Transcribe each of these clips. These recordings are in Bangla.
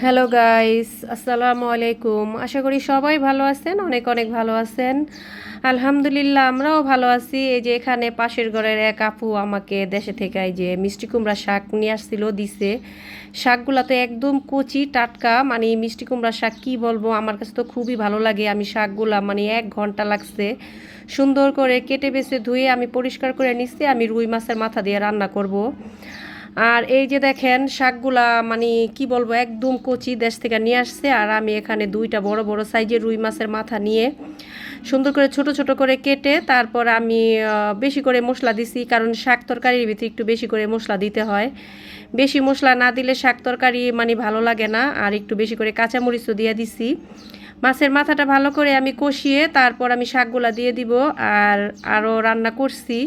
হ্যালো গাইস, আসসালামু আলাইকুম। আশা করি সবাই ভালো আছেন, অনেক অনেক ভালো আছেন। আলহামদুলিল্লাহ আমরাও ভালো আছি। এই যে এখানে পাশের ঘরের এক আপু আমাকে দেশে থেকে এই যে মিষ্টি কুমড়া শাক নিয়ে আসছিল, দিছে। শাকগুলা তো একদম কচি টাটকা, মানে মিষ্টি কুমড়া শাক কি বলবো, আমার কাছে তো খুবই ভালো লাগে। আমি শাকগুলা মানে 1 ঘন্টা লাগছে সুন্দর করে কেটে বেছে ধুয়ে আমি পরিষ্কার করে নিচ্ছি। আমি রুই মাছের মাথা দিয়ে রান্না করব। আর এই যে দেখেন শাকগুলা মানে কি বলবো, একদম কচি, দেশ থেকে নিয়ে আসছে। আর আমি এখানে 2টা বড় বড় সাইজের রুই মাছের মাথা নিয়ে সুন্দর করে ছোট ছোট করে কেটে তারপর আমি বেশি করে মশলা দিছি, কারণ শাক তরকারির ভিতরে একটু বেশি করে মশলা দিতে হয়। বেশি মশলা না দিলে শাক তরকারি মানে ভালো লাগে না। আর একটু বেশি করে কাঁচামরিচও দিয়ে দিছি। মাছের মাথাটা ভালো করে আমি কষিয়ে তারপর আমি শাকগুলা দিয়ে দিব। আর আরও রান্না করছি।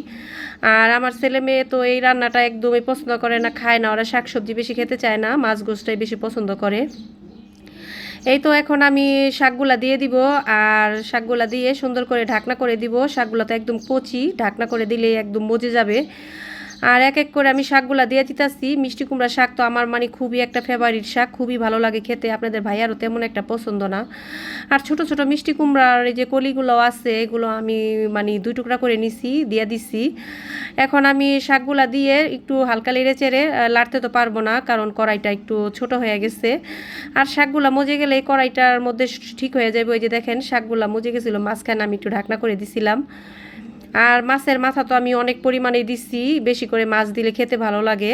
আর আমার ছেলে মেয়ে তো এই রান্নাটা একদমই পছন্দ করে না, খায় না। ওরা শাকসবজি বেশি খেতে চায় না, মাছ গোশটাই বেশি পছন্দ করে। এই তো এখন আমি শাকগুলা দিয়ে দিব। আর শাকগুলা দিয়ে সুন্দর করে ঢাকনা করে দিব। শাকগুলা তো একদম কচি, ঢাকনা করে দিলে একদম মজে যাবে। আর এক এক করে আমি শাকগুলা দিয়ে দিতেছি। মিষ্টি কুমড়া শাক তো আমার মানে খুবই একটা ফেভারিট শাক, খুবই ভালো লাগে খেতে। আপনাদের ভাইয়ারও তেমন একটা পছন্দ না। আর ছোট ছোট মিষ্টি কুমড়ার এই যে কলিগুলো আছে, এগুলো আমি মানে 2 টুকরা করে নিছি, দিয়ে দিছি। এখন আমি শাকগুলা দিয়ে একটু হালকা নেড়ে চেড়ে, লাড়তে তো পারবো না কারণ কড়াইটা একটু ছোট হয়ে গেছে। আর শাকগুলা মজে গেলে এই কড়াইটার মধ্যে ঠিক হয়ে যাবে। ওই যে দেখেন শাকগুলা মজে গেছিলো, মাঝখানে আমি একটু ঢাকনা করে দিছিলাম। আর মাছের মাথা তো আমি অনেক পরিমাণে দিছি, বেশি করে মাছ দিলে খেতে ভালো লাগে।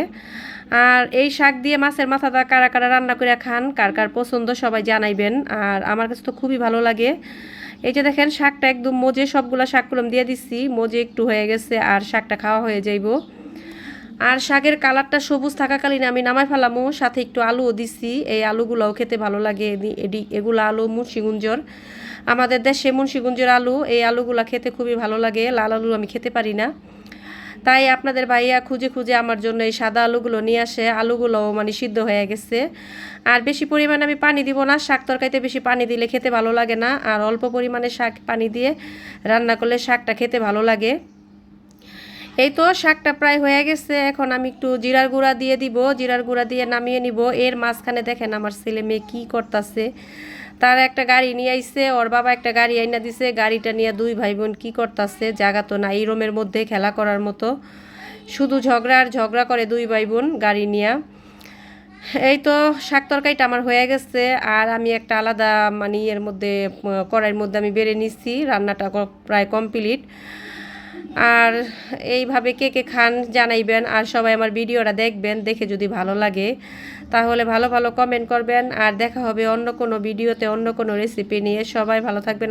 আর এই শাক দিয়ে মাছের মাথাটা কারা কারা রান্না করে খান, কার কার পছন্দ সবাই জানাইবেন। আর আমার কাছে তো খুবই ভালো লাগে। এই যে দেখেন শাকটা একদম মজে, সবগুলা শাক কলম দিয়ে দিচ্ছি, মজে একটু হয়ে গেছে আর শাকটা খাওয়া হয়ে যাইব। আর শাকের কালারটা সবুজ থাকাকালীন আমি নামাই ফেলামো, সাথে একটু আলুও দিছি। এই আলুগুলাও খেতে ভালো লাগে। এগুলো আলু মুন্সিগঞ্জের, আমাদের দেশে মুন্সিগঞ্জের আলু। এই আলুগুলা খেতে খুবই ভালো লাগে, লাল আলু আমি খেতে পারি না। তাই আপনাদের ভাইয়া খুঁজে খুঁজে আমার জন্য এই সাদা আলুগুলো নিয়ে আসে। আলুগুলোও মানে সিদ্ধ হয়ে গেছে। আর বেশি পরিমাণে আমি পানি দিব না, শাক তরকারিতে বেশি পানি দিলে খেতে ভালো লাগে না। আর অল্প পরিমাণে শাক পানি দিয়ে রান্না করলে শাকটা খেতে ভালো লাগে। এই তো শাকটা প্রায় হয়ে গেছে। এখন আমি একটু জিরার গুঁড়া দিয়ে দিব, জিরার গুঁড়া দিয়ে নামিয়ে নিব। এর মাঝখানে দেখেন আমার ছেলে মেয়ে কী করতেছে। তার একটা গাড়ি নিয়ে আইছে, ওর বাবা একটা গাড়ি আইনা দিছে। গাড়িটা নিয়ে 2 ভাই বোন কী করতেছে, জায়গা তো না এই রুমের মধ্যে খেলা করার মতো। শুধু ঝগড়া আর ঝগড়া করে 2 ভাই বোন গাড়ি নিয়ে। এই তো শাক তরকারিটা আমার হয়ে গেছে। আর আমি একটা আলাদা মানে এর মধ্যে কড়াইয়ের মধ্যে আমি বেড়ে নিচ্ছি, রান্নাটা প্রায় কমপ্লিট। আর এইভাবে কে কে খান জানাইবেন। আর সবাই আমার ভিডিওটা দেখবেন, দেখে যদি ভালো লাগে তাহলে ভালো ভালো কমেন্ট করবেন। আর দেখা হবে অন্য কোনো ভিডিওতে অন্য কোনো রেসিপি নিয়ে। সবাই ভালো থাকবেন।